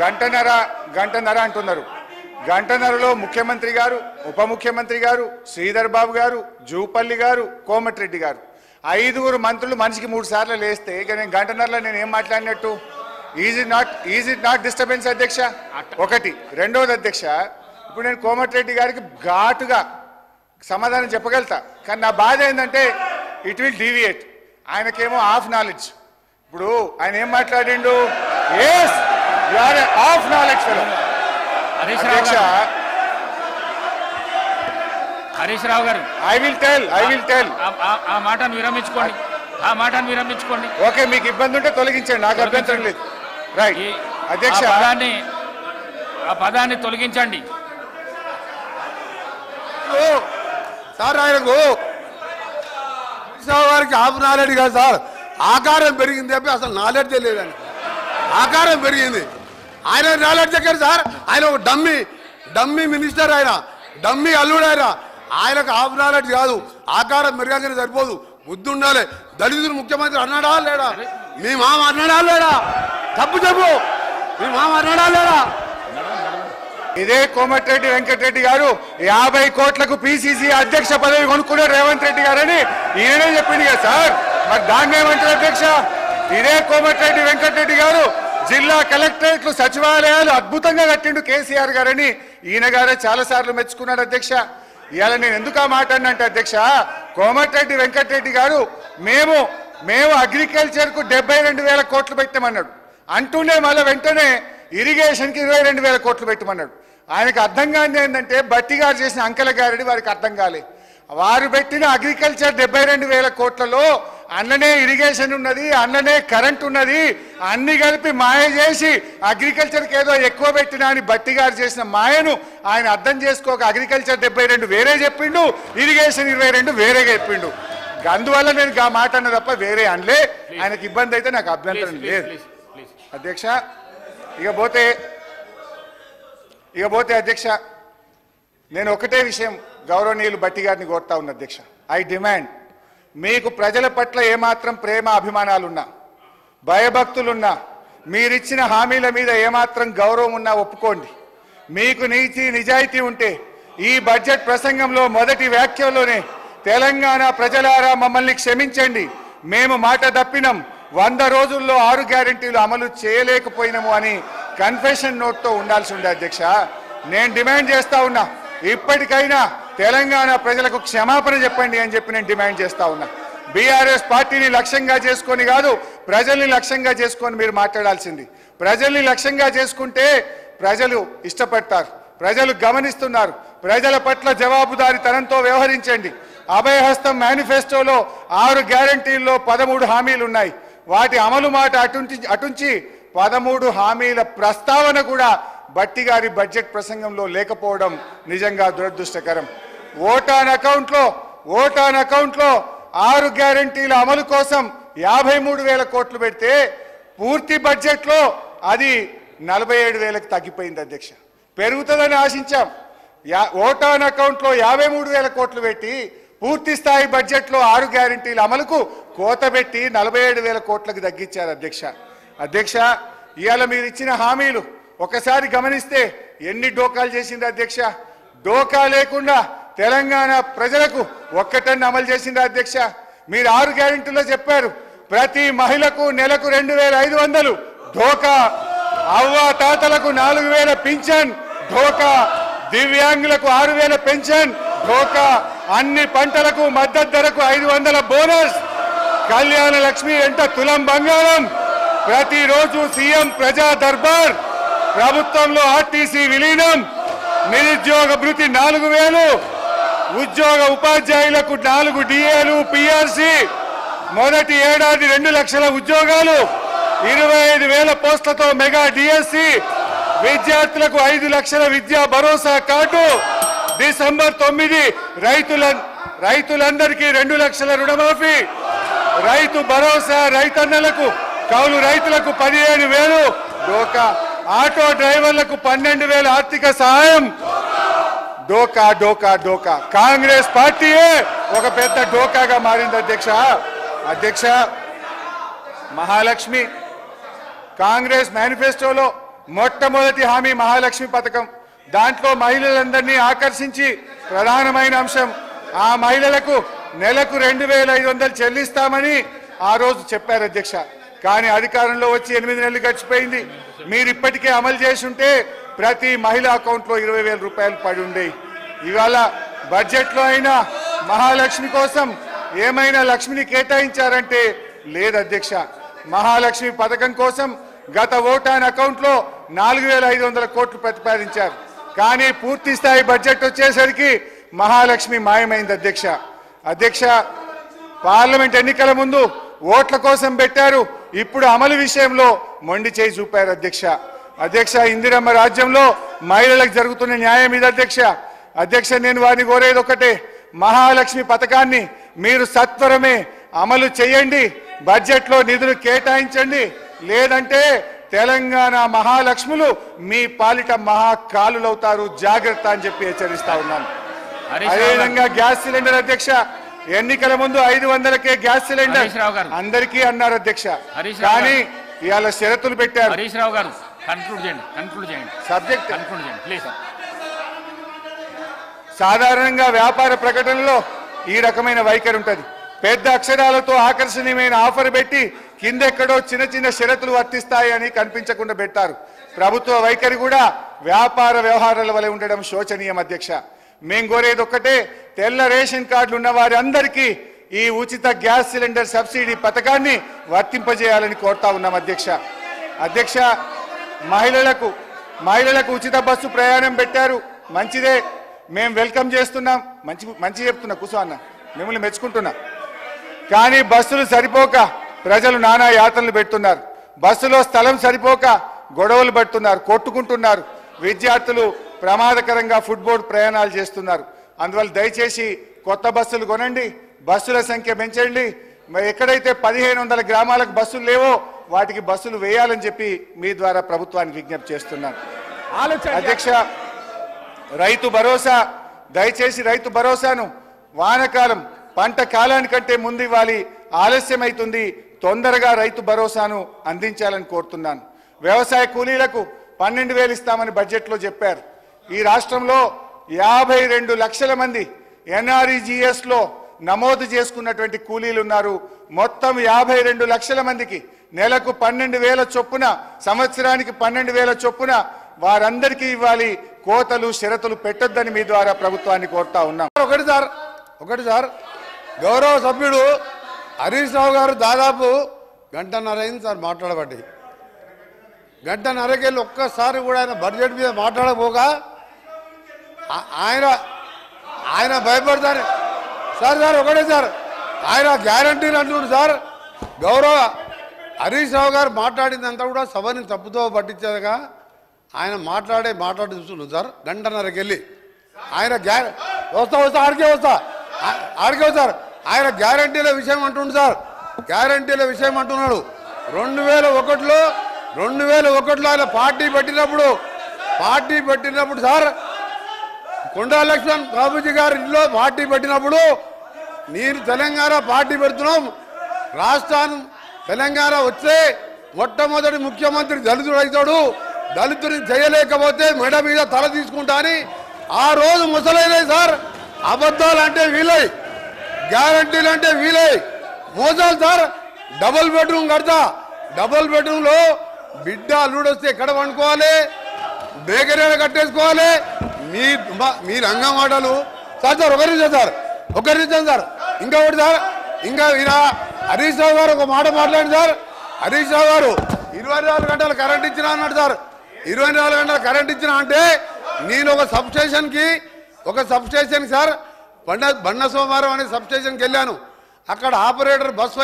గంటన్నర అంటున్నారు. గంటన్నరలో ముఖ్యమంత్రి గారు, ఉప ముఖ్యమంత్రి గారు, శ్రీధర్ బాబు గారు, జూపల్లి గారు, కోమటిరెడ్డి గారు, 5 మంత్రులు మనిషికి 3 సార్లు లేస్తే ఇక నేను గంటన్నరలో నేను ఏం మాట్లాడినట్టు? ఈజ్ ఇట్ నాట్ డిస్టర్బెన్స్ అధ్యక్ష? ఒకటి. రెండవది అధ్యక్ష, ఇప్పుడు నేను కోమటిరెడ్డి గారికి ఘాటుగా సమాధానం చెప్పగలుగుతా, కానీ నా బాధ ఏంటంటే ఇట్ విల్ డీవియేట్. ఆయనకేమో హాఫ్ నాలెడ్జ్. ఇప్పుడు ఆయన ఏం మాట్లాడిండు? Yes, you are half knowledge fellow. Harish Rao garu, I will tell ఆ మాటను విరమించుకోండి. ఓకే, మీకు ఇబ్బంది ఉంటే తొలగించండి, నాకు అభ్యంతరం లేదు. రైట్ అధ్యక్ష, ఆ పదాన్ని తొలగించండి. సార్ ఆయనకు వారికి హాఫ్ నాలెడ్జ్ కాదు సార్, ఆకారం పెరిగింది చెప్పి అసలు నాలెడ్జ్ లేదని. ఆకారం పెరిగింది, ఆయన నాలెడ్జ్ ఎక్కడ సార్? ఆయన ఒక డమ్మీ మినిస్టర్, ఆయన డమ్మీ అల్లుడు. ఆయనకు హాఫ్ నాలెడ్జ్ కాదు, ఆకారం పెరగానే సరిపోదు, బుద్ధి ఉండాలి. దళితులు ముఖ్యమంత్రి అన్నాడా లేడా? మీ మామ అన్నాడా లేడా? తప్పు చెప్పు, మీ మామ అన్నాడా లేడా? ఇదే కోమటిరెడ్డి వెంకటరెడ్డి గారు 50 కోట్లకు పిసిసి అధ్యక్ష పదవి కొనుక్కున్నారు రేవంత్ రెడ్డి గారని ఈయనే చెప్పింది కదా సార్. మరి దాన్ని ఏమంటారు అధ్యక్ష? ఇదే కోమటిరెడ్డి వెంకటరెడ్డి గారు జిల్లా కలెక్టరేట్లు, సచివాలయాలు అద్భుతంగా కట్టిండు కేసీఆర్ గారని ఈయన గారే చాలా సార్లు మెచ్చుకున్నాడు అధ్యక్ష. ఇవాళ నేను ఎందుకు ఆ మాట అన్నంటే అధ్యక్ష, కోమటిరెడ్డి వెంకటరెడ్డి గారు మేము అగ్రికల్చర్కు 72,000 కోట్లు పెట్టమన్నాడు అంటూనే మళ్ళీ వెంటనే ఇరిగేషన్కి 22,000 కోట్లు పెట్టమన్నాడు. ఆయనకు అర్థం కాని ఏంటంటే బట్టి గారు చేసిన అంకెల గారడి వారికి అర్థం కాలే. వారు పెట్టిన అగ్రికల్చర్ 72,000 కోట్లలో అన్ననే ఇరిగేషన్ ఉన్నది, అన్ననే కరెంట్ ఉన్నది, అన్ని కలిపి మాయ చేసి అగ్రికల్చర్కి ఏదో ఎక్కువ పెట్టినా అని బట్టి గారు చేసిన మాయను ఆయన అర్థం చేసుకోక అగ్రికల్చర్ 72 వేరే చెప్పిండు, ఇరిగేషన్ 22 వేరేగా చెప్పిండు. అందువల్ల నేను ఆ మాట అన్న తప్ప వేరే అనలే. ఆయనకి ఇబ్బంది అయితే నాకు అభ్యంతరం లేదు అధ్యక్ష. ఇక పోతే అధ్యక్ష, నేను ఒకటే విషయం గౌరవనీయులు బట్టి గారిని కోరుతా ఉన్నా అధ్యక్ష. ఐ డిమాండ్, మీకు ప్రజల పట్ల ఏమాత్రం ప్రేమ అభిమానాలున్నా, భయభక్తులున్నా, మీరిచ్చిన హామీల మీద ఏమాత్రం గౌరవం ఉన్నా ఒప్పుకోండి. మీకు నీతి నిజాయితీ ఉంటే ఈ బడ్జెట్ ప్రసంగంలో మొదటి వ్యాఖ్యలోనే తెలంగాణ ప్రజలారా మమ్మల్ని క్షమించండి, మేము మాట తప్పినాం, 100 రోజుల్లో 6 గ్యారెంటీలు అమలు చేయలేకపోయినాము అని కన్ఫెషన్ నోట్తో ఉండాల్సి ఉండే అధ్యక్ష. నేను డిమాండ్ చేస్తా ఉన్నా, ఇప్పటికైనా తెలంగాణ ప్రజలకు క్షమాపణ చెప్పండి అని చెప్పి నేను డిమాండ్ చేస్తా ఉన్నా. బీఆర్ఎస్ పార్టీని లక్ష్యంగా చేసుకొని కాదు, ప్రజల్ని లక్ష్యంగా చేసుకొని మీరు మాట్లాడాల్సింది. ప్రజల్ని లక్ష్యంగా చేసుకుంటే ప్రజలు ఇష్టపడతారు, ప్రజలు గమనిస్తున్నారు. ప్రజల పట్ల జవాబుదారీతనంతో వ్యవహరించండి. అభయహస్తం మేనిఫెస్టోలో 6 గ్యారెంటీల్లో 13 హామీలు ఉన్నాయి. వాటి అమలు మాట అటుంచి 13 హామీల ప్రస్తావన కూడా బట్టి గారి బడ్జెట్ ప్రసంగంలో లేకపోవడం నిజంగా దురదృష్టకరం. ఓటాన్ అకౌంట్లో 6 గ్యారెంటీల అమలు కోసం 53,000 కోట్లు పెడితే పూర్తి బడ్జెట్లో అది 47,000కు తగ్గిపోయింది అధ్యక్ష. పెరుగుతుందని ఆశించాం. ఓటాన్ అకౌంట్లో 53,000 కోట్లు పెట్టి పూర్తి స్థాయి బడ్జెట్లో 6 గ్యారెంటీల అమలుకు కోత పెట్టి 47,000 కోట్లకు తగ్గించారు అధ్యక్ష. ఇవాళ మీరు ఇచ్చిన హామీలు ఒకసారి గమనిస్తే ఎన్ని డోకాలు చేసింది అధ్యక్ష. డోకా లేకుండా తెలంగాణ ప్రజలకు ఒక్కటన్ను అమలు చేసింది అధ్యక్ష. మీరు 6 గ్యారెంటీలో చెప్పారు, ప్రతి మహిళకు నెలకు 2,500 ఢోకా, అవ్వ తాతలకు 4,000 పింఛన్ ఢోకా, దివ్యాంగులకు 6,000 పెన్షన్ ఢోకా, అన్ని పంటలకు మద్దతు ధరకు 500 బోనస్, కళ్యాణ లక్ష్మి ఎంట తులం బంగారం, ప్రతిరోజు సీఎం ప్రజా దర్బార్, ప్రభుత్వంలో ఆర్టీసీ విలీనం, నిరుద్యోగ భృతి 4,000, ఉద్యోగ ఉపాధ్యాయులకు 4 డిఏలు పిఆర్సీ, మొదటి ఏడాది 2 లక్షల ఉద్యోగాలు, 25,000 పోస్టులతో మెగా డిఎస్సి, విద్యార్థులకు 5 లక్షల విద్యా భరోసా కార్డు, డిసెంబర్ 9 రైతులందరికీ 2 లక్షల రుణమాఫీ, రైతు భరోసా రైతన్నలకు, కౌలు రైతులకు 15,000 డోకా, ఆటో డ్రైవర్లకు 12,000 ఆర్థిక సహాయం. డోకా డోకా డోకా కాంగ్రెస్ పార్టీయే ఒక పెద్ద డోకాగా మారింది అధ్యక్ష. మహాలక్ష్మి కాంగ్రెస్ మేనిఫెస్టోలో మొట్టమొదటి హామీ మహాలక్ష్మి పథకం. దాంట్లో మహిళలందరినీ ఆకర్షించి ప్రధానమైన అంశం ఆ మహిళలకు నెలకు 2,500 చెల్లిస్తామని ఆ రోజు చెప్పారు అధ్యక్ష. కానీ అధికారంలో వచ్చి 8 నెలలు గడిచిపోయింది. మీరు ఇప్పటికే అమలు చేసి ఉంటే ప్రతి మహిళ అకౌంట్లో 20,000 రూపాయలు పడి ఉండేవి. ఇవాళ బడ్జెట్లో అయినా మహాలక్ష్మి కోసం ఏమైనా లక్ష్మిని కేటాయించారంటే లేదు అధ్యక్ష. మహాలక్ష్మి పథకం కోసం గత ఓటాన్ అకౌంట్లో 4,500 కోట్లు ప్రతిపాదించారు. కానీ పూర్తి స్థాయి బడ్జెట్ వచ్చేసరికి మహాలక్ష్మి మాయమైంది అధ్యక్ష. అధ్యక్ష, పార్లమెంట్ ఎన్నికల ముందు ఓట్ల కోసం పెట్టారు, ఇప్పుడు అమలు విషయంలో మొండి చేయి చూపారు అధ్యక్ష. అధ్యక్ష, ఇందిరమ్మ రాజ్యంలో మహిళలకు జరుగుతున్న న్యాయం ఇది అధ్యక్ష. అధ్యక్ష, నేను వారిని కోరేది ఒకటే, మహాలక్ష్మి పథకాన్ని మీరు సత్వరమే అమలు చేయండి, బడ్జెట్లో నిధులు కేటాయించండి. లేదంటే తెలంగాణ మహాలక్ష్ములు మీ పాలిట మహాకాలులవుతారు, జాగ్రత్త అని చెప్పి హెచ్చరిస్తా ఉన్నాను. అదేవిధంగా గ్యాస్ సిలిండర్ అధ్యక్ష, ఎన్నికల ముందు 500కే గ్యాస్ సిలిండర్ అందరికీ అన్నారు అధ్యక్ష. కానీ ఇవాళ షరతులు పెట్టారు. హరీష్ రావు గారు కన్క్లూడ్ చేయండి సబ్జెక్ట్ కన్క్లూడ్ చేయండి ప్లీజ్. సాధారణంగా వ్యాపార ప్రకటనలో ఈ రకమైన వైఖరి ఉంటుంది. పెద్ద అక్షరాలతో ఆకర్షణీయమైన ఆఫర్ పెట్టి కిందెక్కడో చిన్న చిన్న షరతులు వర్తిస్తాయని కనిపించకుండా పెట్టారు. ప్రభుత్వ వైఖరి కూడా వ్యాపార వ్యవహారాల వలె ఉండడం శోచనీయం అధ్యక్ష. మేం కోరేది ఒక్కటే, తెల్ల రేషన్ కార్డులు ఉన్న వారి అందరికీ ఈ ఉచిత గ్యాస్ సిలిండర్ సబ్సిడీ పథకాన్ని వర్తింపజేయాలని కోరుతా ఉన్నాం అధ్యక్ష. అధ్యక్ష, మహిళలకు ఉచిత బస్సు ప్రయాణం పెట్టారు, మంచిదే, మేము వెల్కమ్ చేస్తున్నాం. మంచి చెప్తున్నా, కూర్చో అన్న, మిమ్మల్ని మెచ్చుకుంటున్నా. కానీ బస్సులు సరిపోక ప్రజలు నానా యాతనలు పెడుతున్నారు. బస్సులో స్థలం సరిపోక గొడవలు పడుతున్నారు, కొట్టుకుంటున్నారు. విద్యార్థులు ప్రమాదకరంగా ఫుట్బోర్డ్ ప్రయాణాలు చేస్తున్నారు. అందువల్ల దయచేసి కొత్త బస్సులు కొనండి, బస్సుల సంఖ్య పెంచండి. ఎక్కడైతే 1,500 గ్రామాలకు బస్సులు లేవో వాటికి బస్సులు వేయాలని చెప్పి మీ ద్వారా ప్రభుత్వానికి విజ్ఞప్తి చేస్తున్నాను. అధ్యక్ష, రైతు భరోసా, దయచేసి రైతు భరోసాను వానకాలం పంట కాలానికంటే ముందు ఇవ్వాలి, ఆలస్యమైతుంది. తొందరగా రైతు భరోసాను అందించాలని కోరుతున్నాను. వ్యవసాయ కూలీలకు 12,000 ఇస్తామని బడ్జెట్లో చెప్పారు. ఈ రాష్ట్రంలో 52 లక్షల మంది ఎన్ఆర్ఈజీఎస్లో నమోదు చేసుకున్నటువంటి కూలీలు ఉన్నారు. మొత్తం 52 లక్షల మందికి నెలకు 12,000 చొప్పున, సంవత్సరానికి 12,000 చొప్పున వారందరికీ ఇవ్వాలి. కోతలు షరతులు పెట్టొద్దని మీ ద్వారా ప్రభుత్వాన్ని కోరుతా ఉన్నాం. ఒకటి సార్, గౌరవ సభ్యుడు హరీష్ రావు గారు దాదాపు 1.5 గంట అయింది సార్ మాట్లాడబట్టి. 1.5 గంటకెళ్ళి ఒక్కసారి కూడా ఆయన బడ్జెట్ మీద మాట్లాడకపోగా ఆయన భయపడతారు సార్. ఒకటే సార్, ఆయన గ్యారంటీలు అంటున్నాడు సార్. గౌరవ హరీష్ రావు గారు మాట్లాడిందంతా కూడా సభని తప్పుతో పట్టించేదిగా ఆయన మాట్లాడి చూస్తున్నాడు సార్. 1.5 గంటకెళ్ళి ఆయన ఆడికే వస్తారు. ఆయన గ్యారంటీల విషయం అంటుండు సార్, గ్యారంటీల విషయం అంటున్నాడు. 2001లో ఆయన పార్టీ పెట్టినప్పుడు సార్, కొండా లక్ష్మణ్ బాబుజీ గారి ఇంట్లో పార్టీ పెట్టినప్పుడు నేను తెలంగాణ పార్టీ పెడుతున్నాం, రాష్ట్రాన్ని తెలంగాణ వచ్చే మొట్టమొదటి ముఖ్యమంత్రి దళితుడు అవుతాడు, దళితుడిని చేయలేకపోతే మెడ మీద తల తీసుకుంటా అని ఆ రోజు ముసలైనవి సార్. అబద్ధాలు అంటే వీలై, గ్యారంటీలు అంటే వీలై, మోసాలు సార్. డబుల్ బెడ్రూమ్ కడతా, డబుల్ బెడ్రూమ్లో బిడ్డ అల్లుడు వస్తే ఎక్కడ వండుకోవాలి, బేకరీలు కట్టేసుకోవాలి. మీ రంగం మాటలు సార్. ఒక నిమిషం సార్. ఇంకొకటి సార్, ఇంకా ఈయన హరీష్ రావు గారు ఒక మాట మాట్లాడండి సార్. హరీష్ రావు గారు 24 గంటలు కరెంట్ ఇచ్చినా అన్నాడు సార్. 24 గంటలు కరెంట్ ఇచ్చినా అంటే నేను ఒక సబ్ స్టేషన్ సార్, బండ సోమవారం అనే సబ్ స్టేషన్కి వెళ్ళాను. అక్కడ ఆపరేటర్ బస్